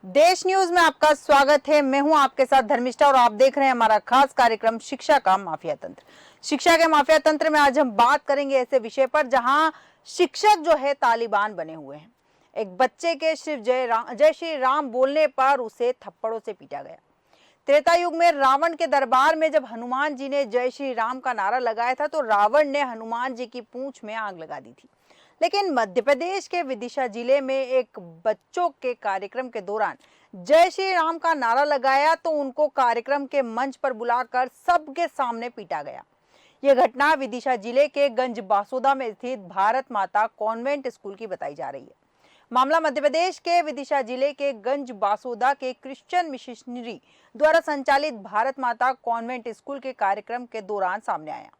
देश न्यूज में आपका स्वागत है। मैं हूं आपके साथ धर्मिष्ठा और आप देख रहे हैं हमारा खास कार्यक्रम शिक्षा का माफिया तंत्र। शिक्षा के माफिया तंत्र में आज हम बात करेंगे ऐसे विषय पर जहां शिक्षक जो है तालिबान बने हुए हैं। एक बच्चे के सिर्फ जय श्री राम बोलने पर उसे थप्पड़ों से पीटा गया। त्रेता युग में रावण के दरबार में जब हनुमान जी ने जय श्री राम का नारा लगाया था तो रावण ने हनुमान जी की पूंछ में आग लगा दी थी। लेकिन मध्य प्रदेश के विदिशा जिले में एक बच्चों के कार्यक्रम के दौरान जय श्री राम का नारा लगाया तो उनको कार्यक्रम के मंच पर बुलाकर सबके सामने पीटा गया। यह घटना विदिशा जिले के गंज बासोदा में स्थित भारत माता कॉन्वेंट स्कूल की बताई जा रही है। मामला मध्य प्रदेश के विदिशा जिले के गंज बासोदा के क्रिश्चियन मिशनरी द्वारा संचालित भारत माता कॉन्वेंट स्कूल के कार्यक्रम के दौरान सामने आया।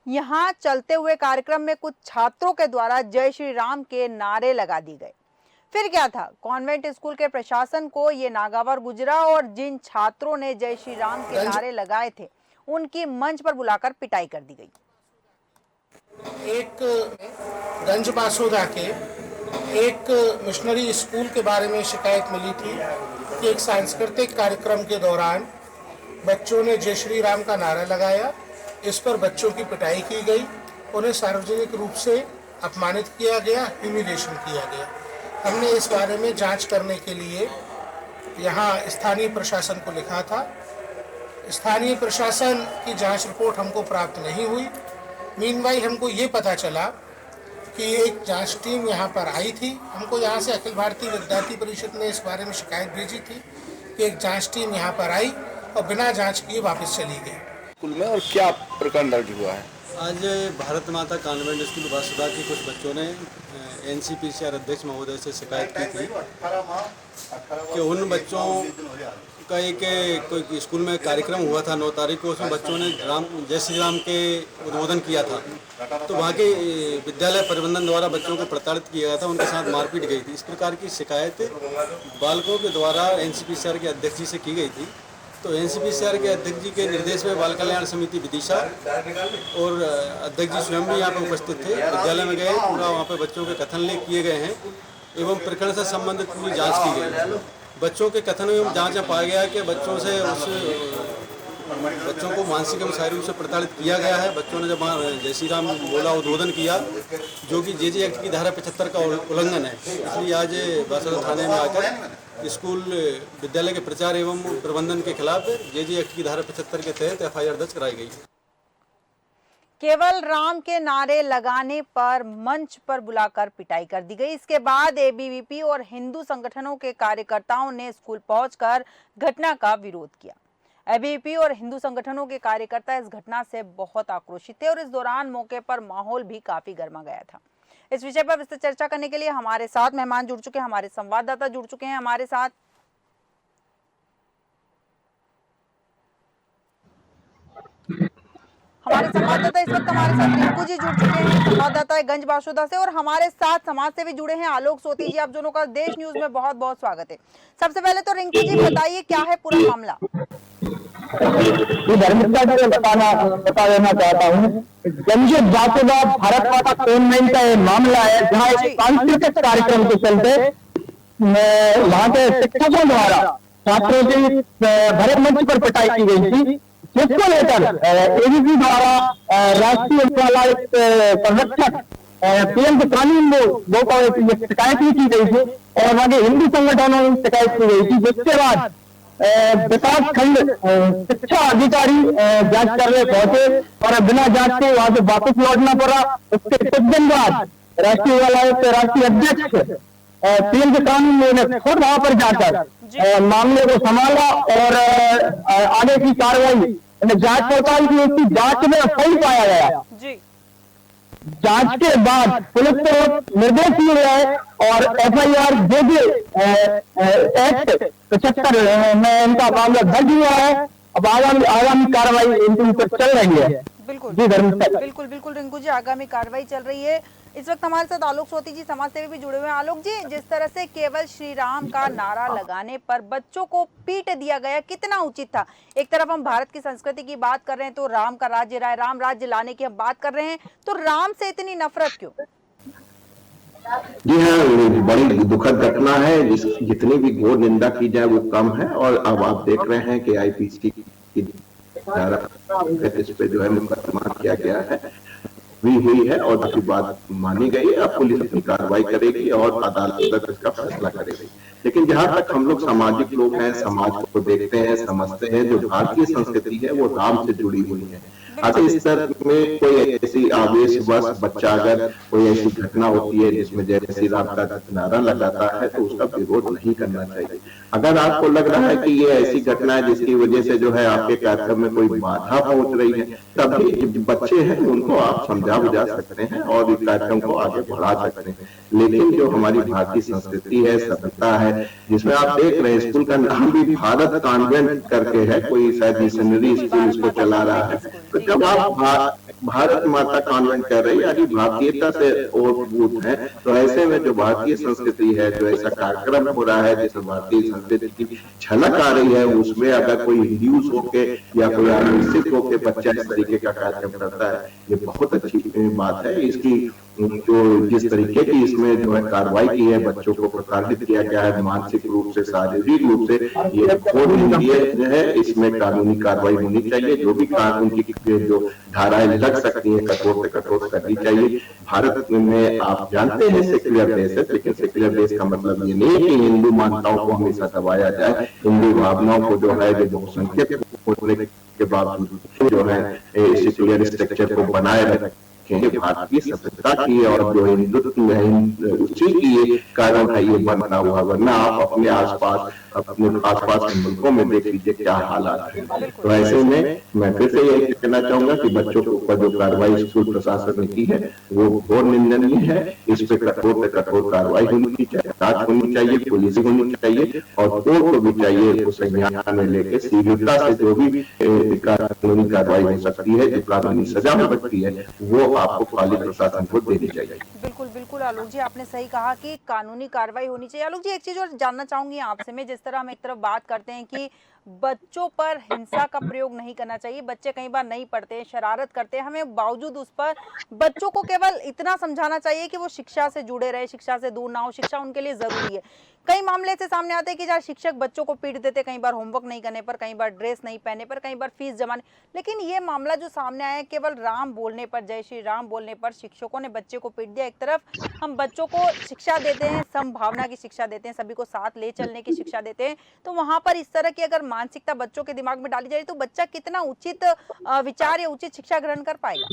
यहाँ चलते हुए कार्यक्रम में कुछ छात्रों के द्वारा जय श्री राम के नारे लगा दिए गए। फिर क्या था, कॉन्वेंट स्कूल के प्रशासन को ये नागवार गुजरा और जिन छात्रों ने जय श्री राम के नारे लगाए थे उनकी मंच पर बुलाकर पिटाई कर दी गई। एक गंज बासोदा के एक मिशनरी स्कूल के बारे में शिकायत मिली थी कि एक सांस्कृतिक कार्यक्रम के दौरान बच्चों ने जय श्री राम का नारा लगाया। इस पर बच्चों की पिटाई की गई, उन्हें सार्वजनिक रूप से अपमानित किया गया, ह्यूमिलेशन किया गया। हमने इस बारे में जांच करने के लिए यहाँ स्थानीय प्रशासन को लिखा था। स्थानीय प्रशासन की जांच रिपोर्ट हमको प्राप्त नहीं हुई। मीनवाइल हमको ये पता चला कि एक जांच टीम यहाँ पर आई थी। हमको यहाँ से अखिल भारतीय विद्यार्थी परिषद ने इस बारे में शिकायत भेजी थी कि एक जांच टीम यहाँ पर आई और बिना जांच किए वापस चली गई। स्कूल में और क्या प्रकरण दर्ज हुआ है? आज भारत माता कॉन्वेंट स्कूल बासुदा के कुछ बच्चों ने एनसीपीसीआर अध्यक्ष महोदय से शिकायत की थी कि उन बच्चों का एक कोई स्कूल में कार्यक्रम हुआ था 9 तारीख को। उसमें बच्चों ने जय श्री राम के उद्बोधन किया था, तो वहाँ के विद्यालय प्रबंधन द्वारा बच्चों को प्रताड़ित किया गया था, उनके साथ मारपीट गई थी। इस प्रकार की शिकायत बालकों के द्वारा एनसीपीसीआर के अध्यक्ष जी से की गई थी। तो एनसीपीसीआर के अध्यक्ष जी के निर्देश में बाल कल्याण समिति विदिशा और अध्यक्ष जी स्वयं भी यहाँ पर उपस्थित थे। विद्यालय में गए, पूरा वहाँ पर बच्चों के कथन लेख किए गए हैं एवं प्रकरण से संबंधित पूरी जांच की गई। बच्चों के कथन एवं जांच में पाया गया कि बच्चों को मानसिक एवं शारीरिक रूप से प्रताड़ित किया गया है। बच्चों ने जब जय श्री राम बोला, उद्बोधन किया, जो कि जेजे एक्ट की धारा 75 का उल्लंघन है। इसलिए आज बासुदा थाने में आकर स्कूल विद्यालय के प्रचार एवं प्रबंधन के खिलाफ जेजे एक्ट की धारा 75 के तहत एफआईआर दर्ज कराई गई। केवल राम के नारे लगाने पर मंच पर बुलाकर पिटाई कर दी गई। इसके बाद एबीवीपी और हिंदू संगठनों के कार्यकर्ताओं ने स्कूल पहुंचकर घटना का विरोध किया। एबीवीपी और हिंदू संगठनों के कार्यकर्ता इस घटना से बहुत आक्रोशित थे और इस दौरान मौके पर माहौल भी काफी गर्मा गया था। इस विषय पर विस्तृत चर्चा करने के लिए हमारे साथ मेहमान जुड़ चुके हैं, हमारे संवाददाता जुड़ चुके हैं हमारे साथ। हमारे संवाददाता इस वक्त हमारे साथ रिंकू जी जुड़ चुके हैं, संवाददाता है गंज बासुदा से, और हमारे साथ समाज से भी जुड़े हैं आलोक सोती जी। आप दोनों का देश न्यूज में बहुत बहुत स्वागत है। सबसे पहले तो रिंकू जी बताइए, क्या है पूरा मामला? बता देना चाहता हूँ, गंज बासुदा भारत माता कॉन्वेंट का ये मामला है, जहाँ एक सांस्कृतिक कार्यक्रम के चलते वहाँ के शिक्षकों द्वारा छात्रों की भरे मंच पर पिटाई की गई थी, जिसको लेकर एबीपी द्वारा राष्ट्रीय संरक्षक पीएम के कानून वो शिकायत भी की गई थी और वहाँ के हिंदू संगठनों में शिकायत की गई थी। जिसके बाद विकास खंड शिक्षा अधिकारी जांच करने पहुंचे और बिना जांच के वहां से वापस लौटना पड़ा। उसके कुछ दिन बाद राष्ट्रीय राष्ट्रीय अध्यक्ष पीएम के कानून ने खुद वहां पर जाकर मामले को संभाला और आगे की कार्रवाई जांच पड़ताल की। उसकी जांच में सही पाया गया। जांच के बाद पुलिस को निर्देश दिए गए और एफआईआर जेजे एक्ट 75 में इनका मामला दर्ज हुआ है। अब आगामी कार्रवाई इनके ऊपर चल रही है। बिल्कुल जी बिल्कुल बिल्कुल रिंकू जी, आगामी कार्रवाई चल रही है। इस वक्त हमारे साथ आलोक सोती जी समाज सेवी भी जुड़े हुए हैं। आलोक जी, जिस तरह से केवल श्री राम का नारा लगाने पर बच्चों को पीट दिया गया, कितना उचित था? एक तरफ हम भारत की संस्कृति की बात कर रहे हैं तो राम का राज्य, राम राज्य लाने की हम बात कर रहे हैं, तो राम से इतनी नफरत क्यों? जी हाँ, बड़ी दुखद घटना है। जितनी भी घोर निंदा की जाए वो कम है। और अब आप देख रहे हैं कि आईपीसी की धारा 35 पे जो है मुकदमा किया गया है, हुई है और उसकी बात मानी गई है। अब पुलिस अपनी कार्रवाई करेगी और अदालत इसका फैसला करेगी। लेकिन जहां तक हम लोग सामाजिक लोग हैं, समाज को देखते हैं, समझते हैं, जो भारतीय संस्कृति है वो राम से जुड़ी हुई है। अगर इस तरह में कोई ऐसी आवेशवश बच्चा अगर कोई ऐसी घटना होती है जिसमें जय श्री राम का नारा लगाता है तो उसका विरोध नहीं करना चाहिए। अगर आपको लग रहा है कि ये ऐसी घटना है जिसकी वजह से जो है आपके कार्यक्रम में कोई बाधा पहुंच रही है, तभी बच्चे हैं उनको आप समझा बुझा सकते हैं और इस कार्यक्रम को आगे बढ़ा सकते हैं। लेकिन जो हमारी भारतीय संस्कृति है, सभ्यता है, जिसमें आप देख रहे हैं स्कूल का नाम भी भारत कॉन्वेंट करके है, कोई शायद मिशनरी स्कूल इसको चला रहा है। तो जब आप भारत माता कॉन्वेंट कर रही है, यानी भारतीयता से ओतप्रोत है, तो ऐसे में जो भारतीय संस्कृति है, जो ऐसा कार्यक्रम हो रहा है जिसमें भारतीय संस्कृति की झलक आ रही है, उसमें अगर कोई हिंदूज होके या कोई आदिवासी होके बच्चा इस तरीके का कार्यक्रम करता है, ये बहुत अच्छी बात है। इसकी जो जिस तरीके की इसमें जो है कार्रवाई की है, बच्चों को प्रताड़ित किया गया है मानसिक रूप से, शारीरिक रूप से, ये घोर निंदनीय है। इसमें कानूनी कार्रवाई होनी चाहिए। जो भी कानून की जो धाराएं लग सकती है कठोर से कठोर करनी चाहिए। भारत में आप जानते हैं सेक्युलर देश है, लेकिन सेक्युलर देश का मतलब ये नहीं है कि हिंदू मान्यताओं को हमेशा दबाया जाए। हिंदू भावनाओं को जो है बहुसंख्यक होने के बावजूद जो है सेक्युलर स्ट्रक्चर को बनाए रखें। भारतीय सभ्यता की और जो हिंदुत्व है उसी की ये कारण है ये बनता हुआ, वरना आप अपने आसपास के मुल्कों में देख लीजिए क्या हालात है। तो ऐसे में मैं फिर से यही कहना चाहूंगा कि बच्चों के ऊपर जो कार्रवाई स्कूल प्रशासन ने की है वो घोर निंदनीय है। इस पे कठोर से कठोर कार्रवाई होनी चाहिए, जांच होनी चाहिए, पुलिस होनी चाहिए और कोर्ट को भी चाहिए उस संज्ञान में लेके शीघ्रता से जो भी कानूनी कार्रवाई हो सकती है, जो कानूनी सजा हो सकती है, वो आपको पालिका प्रशासन को देनी चाहिए। बिल्कुल बिल्कुल आलोक जी, आपने सही कहा कि कानूनी कार्रवाई होनी चाहिए। आलोक जी, एक चीज और जानना चाहूंगी आपसे मैं, जिस तरह हम एक तरफ बात करते हैं कि बच्चों पर हिंसा का प्रयोग नहीं करना चाहिए, बच्चे कई बार नहीं पढ़ते हैं, शरारत करते हैं, हमें बावजूद उस पर बच्चों को केवल इतना समझाना चाहिए कि वो शिक्षा से जुड़े रहे, शिक्षा से दूर ना हो, शिक्षा उनके लिए जरूरी है। कई मामले से सामने आते हैं कि जहाँ शिक्षक बच्चों को पीट देते, कई बार होमवर्क नहीं करने पर, कई बार ड्रेस नहीं पहनने पर, कई बार फीस जमा नहीं। लेकिन ये मामला जो सामने आया है, केवल राम बोलने पर, जय श्री राम बोलने पर शिक्षकों ने बच्चे को पीट दिया। एक तरफ हम बच्चों को शिक्षा देते हैं, समभावना की शिक्षा देते हैं, सभी को साथ ले चलने की शिक्षा देते हैं, तो वहां पर इस तरह की अगर मानसिकता बच्चों के दिमाग में डाली जाए तो बच्चा कितना उचित विचार या उचित शिक्षा ग्रहण कर पाएगा?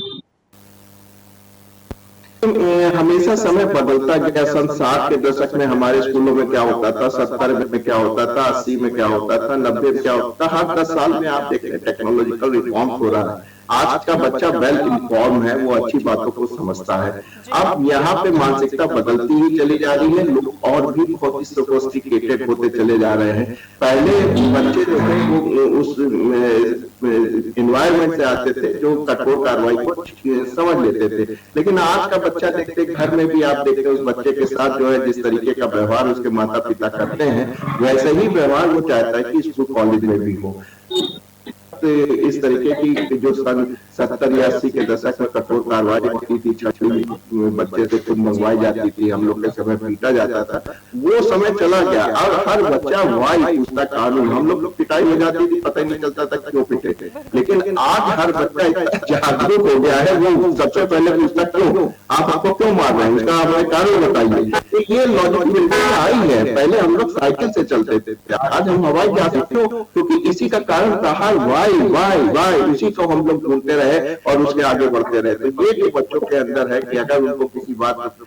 हमेशा समय बदलता गया। सन 60 के दशक में हमारे स्कूलों में क्या होता था, 70 में क्या होता था, 80 में क्या होता था, 90 में क्या होता था। हर 10 साल में आप देख रहे हैं टेक्नोलॉजिकल रिफॉर्म हो रहा है। आज का बच्चा वेल इन्फॉर्म है, वो अच्छी बातों को समझता है। अब यहाँ पे मानसिकता बदलती ही चली जा रही है, लोग और भी बहुत ही सोफिस्टिकेटेड होते चले जा रहे हैं। पहले बच्चे जो है वो उस एनवायरमेंट से आते थे जो कठोर कार्रवाई को समझ लेते थे, लेकिन आज का बच्चा देखते घर में भी आप देखते हैं उस बच्चे के साथ जो है जिस तरीके का व्यवहार उसके माता पिता करते हैं, वैसे ही व्यवहार वो चाहता है कि स्कूल कॉलेज में भी हो। इस तरीके की जो सन 70 या 80 के दशक में कठोर कार्रवाई होती थी, छठी बच्चे से खुद मंगवाई जाती थी, हम लोग के समय पीटा जाता था, वो समय चला गया। अब हर बच्चा वाई पूछता कानून। हम लोग पिटाई हो जाती थी, पता ही नहीं चलता था क्यों पिटे थे, लेकिन आज हर बच्चा जागरूक हो गया है। वो सबसे पहले पूछता क्यों, आप आपको क्यों मार रहे हैं, उसका हमें कारण बताइए। तो ये लॉजिक बिल्कुल आई है। पहले हम लोग साइकिल से चलते थे, आज हम हवाई जहाज से क्यों, क्योंकि इसी का कारण था वाई वाई वाई, उसी को हम लोग ढूंढते रहे और उसके आगे बढ़ते रहे। तो ये जो बच्चों के अंदर है कि अगर उनको किसी बात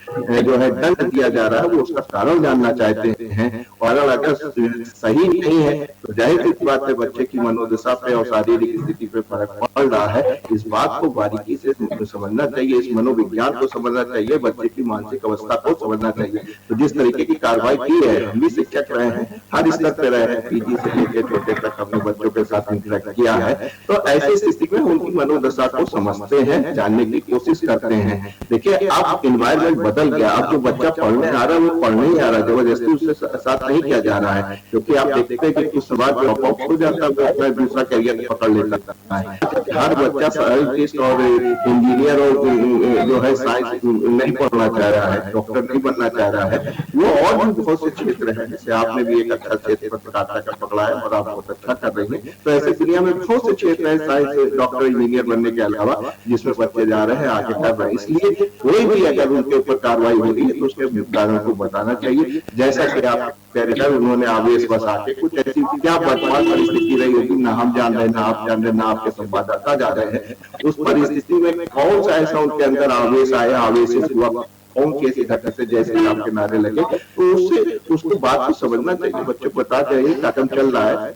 जो है दंड दिया जा रहा है वो उसका कारण जानना चाहते हैं, और अगर सही नहीं है तो जाहिर सी बात है बच्चे की मनोदशा पे और शारीरिक स्थिति पे फर्क पड़ रहा है। इस बात को बारीकी से समझना चाहिए, इस मनोविज्ञान को समझना चाहिए, बच्चे की मानसिक अवस्था को समझना चाहिए। तो जिस तरीके की कार्रवाई की है, हम भी शिक्षक रहे हैं, हर स्तर पे रहे हैं, पीजी से लेकर छोटे तक हमने बच्चों के साथ इंटरेक्ट किया है। तो ऐसी स्थिति में उनकी मनोदशा को समझते हैं, जानने की कोशिश करते हैं। देखिए अब एनवायरमेंट बदल गया, अब जो बच्चा पढ़ने आ रहा है वो पढ़ने ही आ रहा है, जबरदस्ती उससे साथ नहीं किया जा रहा है। क्योंकि आप देखते हैं कि कुछ बाद ड्रॉप आउट हो जाता है, वो अपना दूसरा करियर पकड़ लेता है। हर बच्चा साइंटिस्ट और इंजीनियर और जो है साइंस नहीं पढ़ना चाह रहा है, डॉक्टर नहीं बनना चाह रहा है। वो और भी बहुत से क्षेत्र हैं, जैसे आपने भी एक अच्छा क्षेत्र पत्रकारिता का पकड़ा है और आप बहुत अच्छा कर रही हैं। तो ऐसे दुनिया में बहुत से क्षेत्र हैं साइंस, डॉक्टर, इंजीनियर बनने के अलावा, जिसमें बच्चे जा रहे हैं, आगे कर रहे हैं। इसलिए कोई भी अगर उनके ऊपर कार्रवाई हो रही है तो उसके कारण को बताना चाहिए। जैसा कि आप कह रहे थे, उन्होंने आवेश बस आके कुछ ऐसी क्या वर्तमान परिस्थिति रही होगी, ना हम जान रहे, ना आप जान रहे, ना आपके संवाददाता जा रहे हैं। उस परिस्थिति में कौन सा ऐसा उनके अंदर आवेश आया, आवेश हुआ, कौन कैसी घटना से जैसे आपके नारे लगे, तो उससे उसको बात को समझना चाहिए, बच्चों को पता चाहिए कदम चल रहा है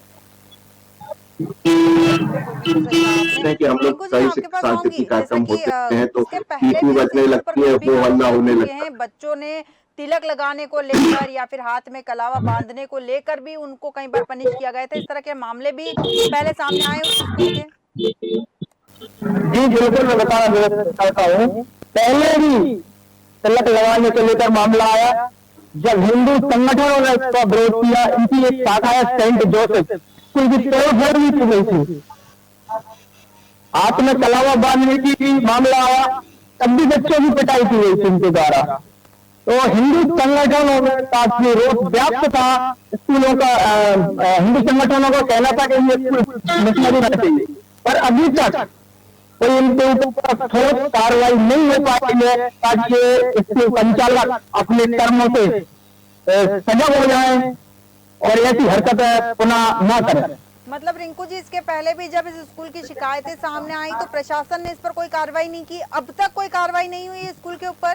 कि हम लोग कई सांस्कृतिक कार्यक्रम होते हैं तो पीपी बजने लगती है, वो हल्ला होने लगता है। बच्चों ने तिलक लगाने को लेकर या फिर हाथ में कलावा बांधने को लेकर भी उनको कई बार पनिश किया गया था। इस तरह के मामले भी पहले सामने आए उस स्कूल के। जी बिल्कुल, मैं बताना चाहता हूँ। पहले भी तिलक लगाने को लेकर मामला आया, जब हिंदू संगठनों ने इसका विरोध किया। इनकी एक शाखा है सेंट जोसेफ, स्कूल की तोड़फोड़ भी की गई थी। हाथ में कलावा बांधने की भी मामला आया, तब भी बच्चों की पिटाई की गई थी उनके द्वारा। तो हिंदू संगठनों में काफी रोष व्याप्त था स्कूलों का। हिंदू संगठनों का कहना था कि ये स्कूल मिशनरी होना चाहिए, पर अभी तक कोई इनके ऊपर ठोस कार्रवाई नहीं हो पाई है ताकि स्कूल संचालक अपने कर्मों से सजग हो जाए और ऐसी हरकतें पुनः न करें। मतलब रिंकू जी, इसके पहले भी जब इस स्कूल की शिकायतें सामने आई तो प्रशासन ने इस पर कोई कार्रवाई नहीं की, अब तक कोई कार्रवाई नहीं हुई है स्कूल के ऊपर?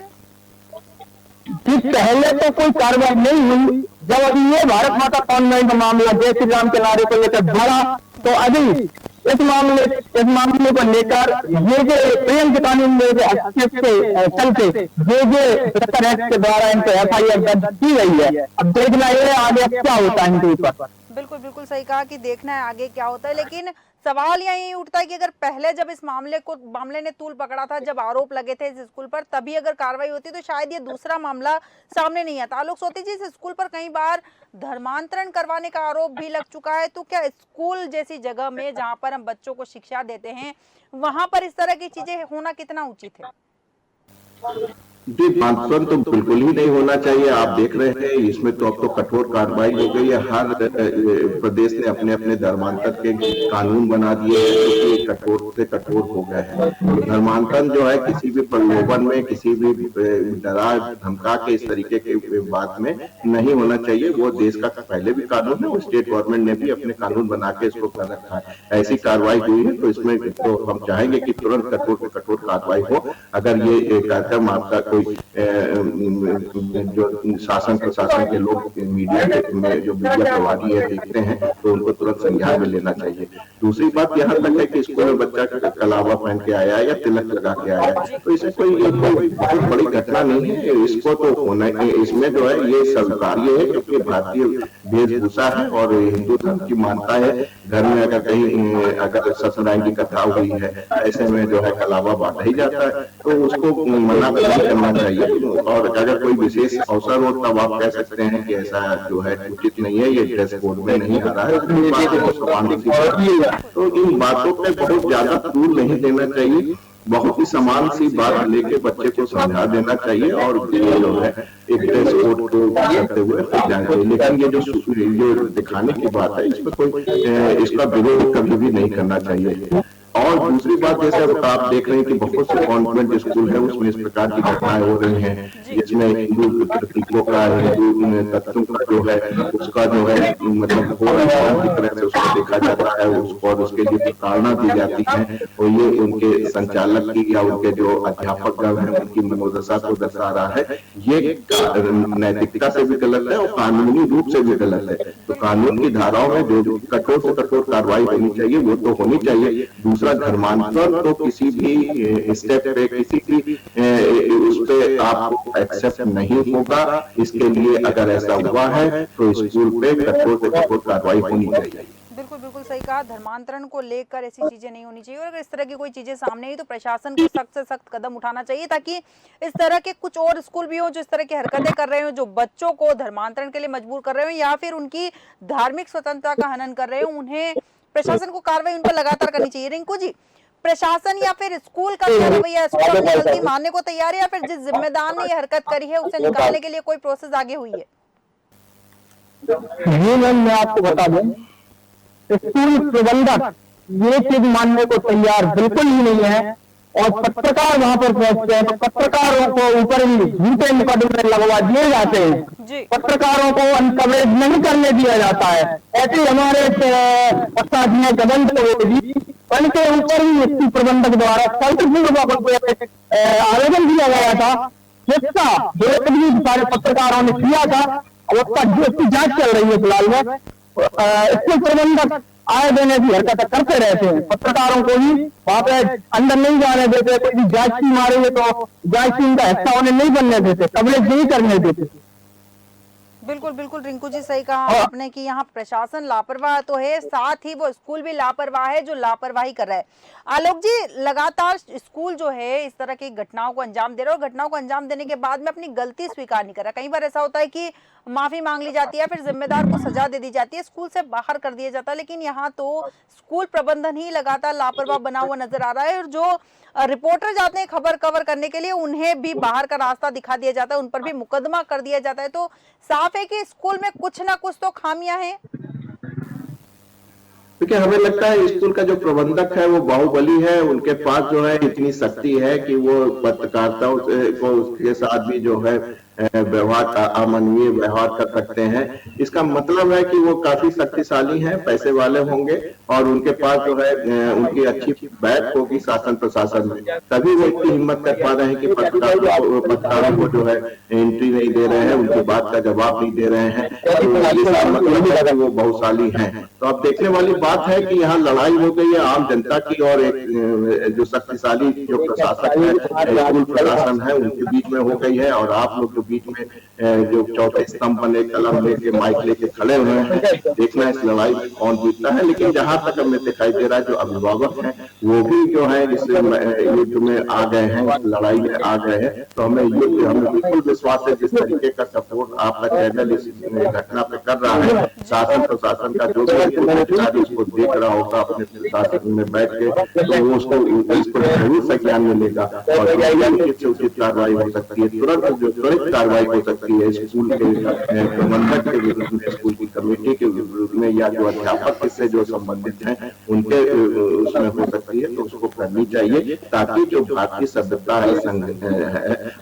ठीक, पहले तो कोई कार्रवाई नहीं हुई। जब अभी ये भारत माता कॉन्वेंट मामला जय श्री राम के नारे को लेकर बढ़ा, तो अभी इस मामले को लेकर ये जो प्रियंक कानून में के चलते जे 70 एक्ट के द्वारा इन पर FIR दर्ज की गई है। अब देखना ये आगे क्या होता है इनके ऊपर। बिल्कुल बिल्कुल सही कहा कि देखना है आगे क्या होता है, लेकिन सवाल यही उठता है कि अगर पहले जब इस मामले ने तूल पकड़ा था, जब आरोप लगे थे इस स्कूल पर, तभी अगर कार्रवाई होती तो शायद ये दूसरा मामला सामने नहीं आता। आलोक सोती जी, इस स्कूल पर कई बार धर्मांतरण करवाने का आरोप भी लग चुका है, तो क्या स्कूल जैसी जगह में जहाँ पर हम बच्चों को शिक्षा देते हैं, वहां पर इस तरह की चीजें होना कितना उचित है? जी, धर्मांतरण तो बिल्कुल ही नहीं होना चाहिए। आप देख रहे हैं इसमें तो अब तो कठोर कार्रवाई हो गई है। हर प्रदेश ने अपने अपने धर्मांतर के कानून बना दिए हैं, जो कि कठोर से कठोर हो गए हैं। धर्मांतरण जो है किसी भी प्रलोभन में, किसी भी डरा धमका के इस तरीके के बात में नहीं होना चाहिए। वो देश का पहले भी कानून है और स्टेट गवर्नमेंट ने भी अपने कानून बना के इसको कर रखा है। ऐसी कार्रवाई हुई है तो इसमें तो हम चाहेंगे कि तुरंत कठोर से कठोर कार्रवाई हो। अगर ये कार्यक्रम आपका कोई जो शासन प्रशासन के लोग मीडिया में जो मीडिया प्रभारी है देखते हैं तो उनको तुरंत संज्ञान में लेना चाहिए। दूसरी बात यहाँ तक है कि स्कूल में बच्चा कलावा पहन के आया या तिलक लगा के आया, तो इसमें कोई बहुत बड़ी घटना नहीं है। इसको तो होना, इसमें जो है ये स्वीकार्य है क्योंकि भारतीय वेशभूषा है और हिंदू धर्म की मान्यता है। घर में अगर कहीं अगर सत्यनारायण की कथा हुई है, ऐसे में जो है कलावा बांटा ही जाता है, तो उसको मना नहीं करना चाहिए। और अगर कोई विशेष अवसर हो तब आप कह सकते हैं कि ऐसा जो है उचित नहीं है, ये ड्रेस कोड में नहीं आ रहा है, तो इन बातों पे बहुत ज्यादा तूल नहीं देना चाहिए। बहुत ही समान सी बात लेके बच्चे को समझा देना चाहिए और ये जो है एक ड्रेस कोड को करते हुए जाना चाहिए। लेकिन ये जो दिखाने की बात है, इसमें कोई इसका विरोध कभी भी नहीं करना चाहिए। और दूसरी बात, जैसे आप देख रहे हैं कि बहुत से कॉन्वेंट स्कूल है उसमें इस प्रकार की घटनाएं हो रही हैं, जिसमें हिंदू प्रतीकों का, हिंदू तत्वों का जो है उसका जो है मतलब की तरह से उसको देखा जाता है, उसको और उसके लिए प्रताड़ना दी जाती है। और ये उनके संचालक की या उनके जो अध्यापक है उनकी मनोदशा को दर्शा रहा है। ये नैतिकता से भी गलत है और कानूनी रूप से भी गलत है। तो कानून की धाराओं में जो कठोर से कठोर कार्रवाई होनी चाहिए वो तो होनी चाहिए। दूसरा, धर्मांतरण तो किसी भी स्टेप पे, किसी भी उस पे आपको एक्सेप्ट नहीं होगा। इसके लिए अगर ऐसा हुआ है तो स्कूल पे कठोर से कठोर कार्रवाई होनी चाहिए। बिल्कुल बिल्कुल सही। कहा धर्मांतरण को लेकर ऐसी चीजें नहीं होनी चाहिए, और अगर इस तरह की कोई चीजें सामने आई तो प्रशासन को सख्त से सख्त कदम उठाना चाहिए, ताकि इस तरह के कुछ और स्कूल भी हो जो इस तरह की हरकतें कर रहे हो, जो बच्चों को धर्मांतरण के लिए मजबूर कर रहे हो या फिर उनकी धार्मिक स्वतंत्रता का हनन कर रहे हो। उन्हें प्रशासन को कार्रवाई उन पर लगातार करनी चाहिए। रिंकू जी, प्रशासन या फिर स्कूल का क्या रवैया, स्कूल अपनी गलती मानने को तैयार है या फिर जिस जिम्मेदार ने ये हरकत करी है उसे निकालने के लिए कोई प्रोसेस आगे हुई है? जी मैम, मैं आपको बता दूं, स्कूल प्रबंधक ये चीज मानने को तैयार बिल्कुल ही नहीं है, और पत्रकार वहां पर पहुंचते हैं तो पत्रकारों को ऊपर ही झूठे मुकदमे लगवा दिए जाते हैं, पत्रकारों को अनकवरेज नहीं करने दिया जाता है। ऐसे हमारे प्रशासनिक कदम उनके ऊपर ही स्कूल प्रबंधक द्वारा कल्पपूर्वक आवेदन दिया गया था, जिसका जो सारे पत्रकारों ने किया था और उसकी जांच चल रही है फिलहाल में। स्कूल प्रबंधक आए दिन की हरकतें करते रहते हैं, पत्रकारों को भी वहां पे अंदर नहीं जाने देते, कोई भी जांच टीम आ रही है तो जांच टीम का हिस्सा उन्हें नहीं बनने देते, कवरेज नहीं करने देते। बिल्कुल बिल्कुल रिंकू जी, सही कहा आपने कि यहाँ प्रशासन लापरवाह तो है, साथ ही वो स्कूल भी लापरवाह है जो लापरवाही कर रहा है। आलोक जी, लगातार स्कूल जो है इस तरह की घटनाओं को अंजाम दे रहा है और घटनाओं को अंजाम देने के बाद में अपनी गलती स्वीकार नहीं कर रहा। कई बार ऐसा होता है कि माफी मांग ली जाती है, फिर जिम्मेदार को सजा दे दी जाती है, स्कूल से बाहर कर दिया जाता है, लेकिन यहाँ तो स्कूल प्रबंधन ही लगातार लापरवाह बना हुआ नजर आ रहा है, और जो रिपोर्टर जाते हैं खबर कवर करने के लिए उन्हें भी बाहर का रास्ता दिखा दिया जाता है, उन पर भी मुकदमा कर दिया जाता है। तो साफ है कि स्कूल में कुछ ना कुछ तो खामियां हैं। देखिए, हमें लगता है स्कूल का जो प्रबंधक है वो बाहुबली है, उनके पास जो है इतनी शक्ति है कि वो पत्रकारिताओं को उसके साथ भी जो है व्यवहार अमानवीय व्यवहार कर सकते हैं। इसका मतलब है कि वो काफी शक्तिशाली हैं, पैसे वाले होंगे और उनके पास जो है उनकी अच्छी बैठ होगी शासन प्रशासन में, तभी वो इतनी हिम्मत कर पा रहे हैं कि पत्रकारों को जो है एंट्री नहीं दे रहे हैं, उनकी बात का जवाब नहीं दे रहे हैं। तो मतलब है कि वो बहुशाली हैं। तो अब देखने वाली बात है कि यहाँ लड़ाई हो गई है आम जनता की और एक जो शक्तिशाली जो प्रशासक है, स्कूल प्रशासन है, उनके बीच में हो गई है, और आप लोग बीच में जो चौथे स्तंभ बने कलम लेके माइक लेके खड़े हुए हैं। देखना इस लड़ाई में कौन जीतता है, लेकिन जहां तक हमें दिखाई दे रहा है जो अभिभावक हैं वो भी जो है इस युद्ध में आ गए हैं, इस लड़ाई में आ गए हैं। तो हमें बिल्कुल विश्वास है जिस तरीके का सपोर्ट आपका चैनल इस घटना पे कर रहा है, शासन प्रशासन का जो भी अधिकारी उसको देख रहा होगा अपने प्रशासन में बैठ के, तो वो उसको जरूर संज्ञान मिलेगा और उचित कार्रवाई हो सकती है, त्वरित कार्रवाई हो सकती है स्कूल के प्रबंधक के विरुद्ध में, स्कूल की कमेटी के विरुद्ध में, या जो अध्यापक इससे जो संबंधित हैं उनके उसमें हो सकती है, तो उसको करनी चाहिए, ताकि जो भारतीय सभ्यता है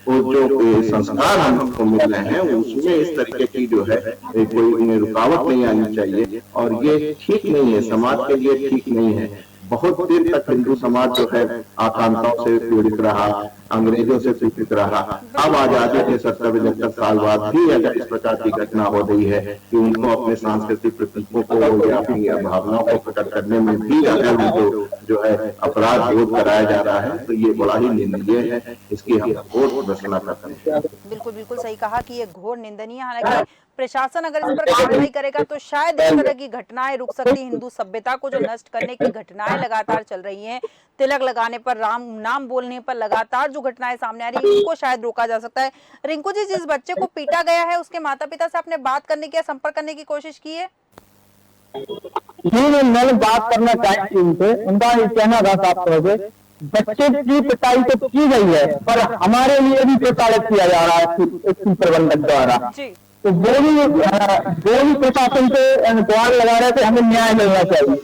वो जो संस्कार हमको मिल रहे हैं उसमें इस तरीके की जो है कोई रुकावट नहीं आनी चाहिए। और ये ठीक नहीं है, समाज के लिए ठीक नहीं है। बहुत देर तक हिंदू समाज जो है आकांक्षाओं से पीड़ित रहा, अंग्रेजों से पीड़ित रहा। अब आजादी के 70-75 साल बाद भी अगर इस प्रकार की घटना हो रही है कि उनको अपने सांस्कृतिक प्रतीकों को या अपनी भावनाओं को प्रकट करने में भी अगर उनको जो है अपराध बोध कराया जा रहा है, तो ये बड़ा ही निंदनीय है। इसकी हम घोर प्रदर्शना करते हैं। बिल्कुल बिल्कुल सही कहा कि ये घोर निंदनीय। हालांकि प्रशासन अगर इस पर कार्रवाई करेगा तो शायद इस तरह की घटनाएं रुक सकती। हिंदू सभ्यता को जो नष्ट करने की घटनाएं लगातार चल रही हैं, तिलक लगाने पर, राम नाम बोलने पर लगातार जो घटनाएं सामने आ रही है, उनको शायद रोका जा सकता है। रिंकू जी, जिस बच्चे को पीटा गया है उसके माता पिता से आपने बात करने की या संपर्क करने की कोशिश की है? मैंने बात करना चाहिए उनसे, उनका ये कहना था साफ तौर से बच्चे की पिटाई तो की गई है, पर हमारे लिए भी प्रताड़ित किया जा रहा है स्कूल प्रबंधक द्वारा। तो वो भी प्रशासन से गुहार लगा रहे थे हमें न्याय मिलना चाहिए,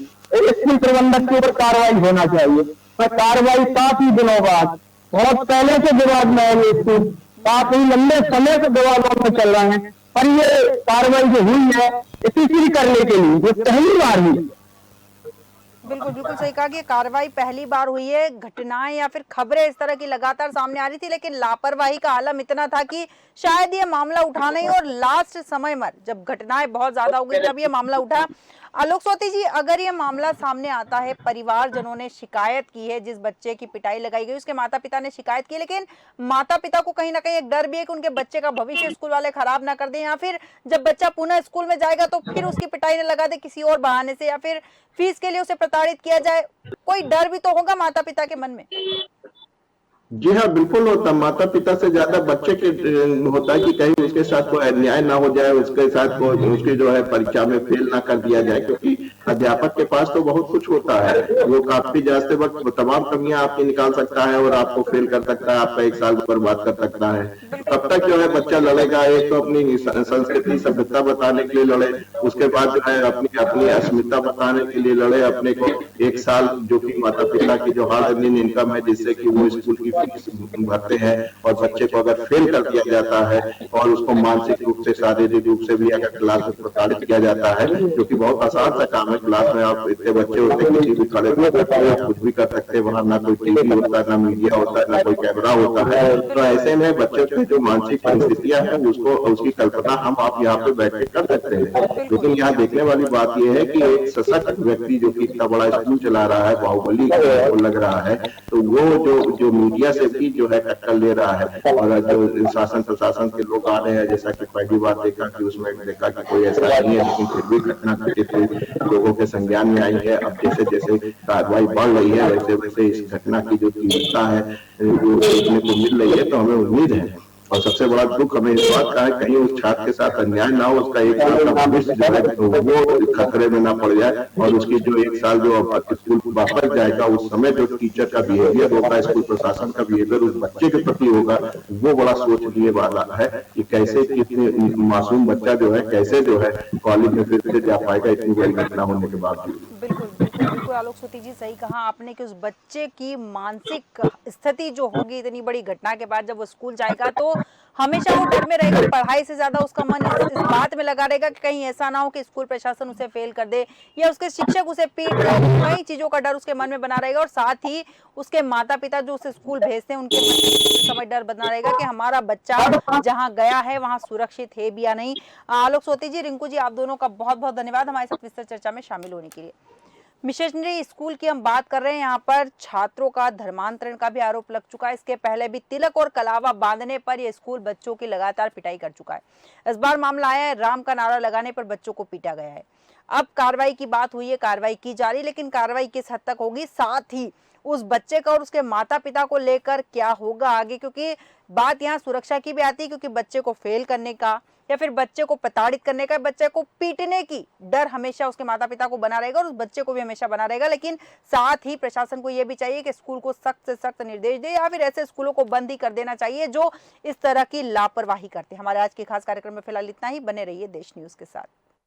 स्कूल प्रबंधक के ऊपर कार्रवाई होना चाहिए। पर कार्रवाई काफी दिनों बाद, बहुत पहले से विवाद में है ये स्कूल, काफी लंबे समय से विवादों में चल रहे हैं, पर ये कार्रवाई जो हुई है इसी करने के लिए जो पहली बार हुई। बिल्कुल बिल्कुल सही कहा कि कार्रवाई पहली बार हुई है। घटनाएं या फिर खबरें इस तरह की लगातार सामने आ रही थी, लेकिन लापरवाही का आलम इतना था कि शायद ये मामला उठा नहीं, और लास्ट समय में जब घटनाएं बहुत ज्यादा हो गई तब ये मामला उठा। आलोक सोती जी, अगर ये मामला सामने आता है, परिवारजनों ने शिकायत की है, जिस बच्चे की पिटाई लगाई गई उसके माता पिता ने शिकायत की, लेकिन माता पिता को कहीं ना कहीं एक डर भी है कि उनके बच्चे का भविष्य स्कूल वाले खराब ना कर दें, या फिर जब बच्चा पुनः स्कूल में जाएगा तो फिर उसकी पिटाई न लगा दे किसी और बहाने से, या फिर फीस के लिए उसे प्रताड़ित किया जाए। कोई डर भी तो होगा माता पिता के मन में। जी हाँ, बिल्कुल होता। माता पिता से ज्यादा बच्चे के होता है कि कहीं उसके साथ कोई अन्याय ना हो जाए, उसके साथ कोई उसकी जो है परीक्षा में फेल ना कर दिया जाए, क्योंकि अध्यापक के पास तो बहुत कुछ होता है। वो काफी जाते वक्त तमाम कमियां आपकी निकाल सकता है और आपको फेल कर सकता है, आपका एक साल बर्बाद कर सकता है। तब तक जो है बच्चा लड़ेगा, एक तो अपनी संस्कृति सभ्यता बताने के लिए लड़े, उसके बाद जो है अपनी अपनी अस्मिता बताने के लिए लड़े, अपने को एक साल जो कि माता पिता की जो हार्ड अर्निंग इनकम है जिससे कि वो स्कूल की भरते हैं, और बच्चे को अगर फेल कर दिया जाता है और उसको मानसिक रूप से शारीरिक रूप से भी अगर क्लास में प्रताड़ित किया जाता है, जो कि बहुत आसान सा काम है। क्लास में आप इतने बच्चे होते हैं, किसी भी खड़े कर सकते हैं, आप कुछ भी कर सकते हैं, वहां ना कोई टीवी होता है, ना मीडिया होता है, ना कोई कैमरा होता है। तो ऐसे में बच्चों की जो मानसिक परिस्थितियां हैं उसको उसकी कल्पना हम आप यहाँ पे बैठ के कर सकते हैं। लेकिन यहाँ देखने वाली बात यह है कि एक सशक्त व्यक्ति जो कि इतना बड़ा स्कूल चला रहा है, बाहुबली लग रहा है, तो वो जो मीडिया से भी जो है टक्कर ले रहा है, और जो शासन प्रशासन के लोग आ रहे हैं, जैसा कि पहली बार देखा कि उसमें देखा कि कोई ऐसा नहीं है, लेकिन फिर भी घटना घटित हुई, लोगों के संज्ञान में आई है। अब जैसे जैसे कार्रवाई बढ़ रही है, वैसे वैसे इस घटना की जो तीव्रता है वो देखने को मिल रही है, तो हमें उम्मीद है। और सबसे बड़ा दुख हमें इस बात का है, कहीं उस छात्र के साथ अन्याय ना हो, उसका एक साल का भविष्य जो है वो खतरे में ना पड़ जाए, और उसकी जो एक साल जो स्कूल वापस जाएगा उस समय जो टीचर का बिहेवियर होगा, स्कूल प्रशासन का बिहेवियर उस बच्चे के प्रति होगा, वो बड़ा सोच लिए वाला है कि कैसे कितने मासूम बच्चा जो है कैसे जो है कॉलेज में फिर से जा पाएगा इतनी बड़ी घटना होने के बावजूद। बिल्कुल बिल्कुल बिल्कुल आलोक सोती जी, सही कहा आपने कि उस बच्चे की मानसिक स्थिति जो होगी इतनी बड़ी घटना के बाद, जब वो स्कूल जाएगा तो हमेशा वो डर में रहेगा, पढ़ाई से ज्यादा उसका मन इस बात में लगा रहेगा कि कहीं ऐसा ना हो कि स्कूल प्रशासन उसे फेल कर दे या उसके शिक्षक उसे पीट दे। कई चीजों का डर उसके मन में बना रहेगा, और साथ ही उसके माता पिता जो उसे स्कूल भेजते हैं उनके मन में समय डर बना रहेगा कि हमारा बच्चा जहाँ गया है वहाँ सुरक्षित है भी या नहीं। आलोक सोती जी, रिंकू जी, आप दोनों का बहुत बहुत धन्यवाद हमारे साथ विस्तृत चर्चा में शामिल होने के लिए। मिशनरी स्कूल की हम बात कर रहे हैं, यहाँ पर छात्रों का धर्मांतरण का भी आरोप लग चुका है। इसके पहले भी तिलक और कलावा बांधने पर यह स्कूल बच्चों की लगातार पिटाई कर चुका है। इस बार मामला आया है राम का नारा लगाने पर बच्चों को पीटा गया है। अब कार्रवाई की बात हुई है, कार्रवाई की जा रही, लेकिन कार्रवाई किस हद तक होगी, साथ ही उस बच्चे का और उसके माता पिता को लेकर क्या होगा आगे, क्योंकि बात यहाँ सुरक्षा की भी आती है, क्योंकि बच्चे को फेल करने का या फिर बच्चे को प्रताड़ित करने का, बच्चे को पीटने की डर हमेशा उसके माता पिता को बना रहेगा और उस बच्चे को भी हमेशा बना रहेगा। लेकिन साथ ही प्रशासन को यह भी चाहिए कि स्कूल को सख्त से सख्त निर्देश दे, या फिर ऐसे स्कूलों को बंद ही कर देना चाहिए जो इस तरह की लापरवाही करते हैं। हमारे आज के खास कार्यक्रम में फिलहाल इतना ही। बने रहिए देश न्यूज के साथ।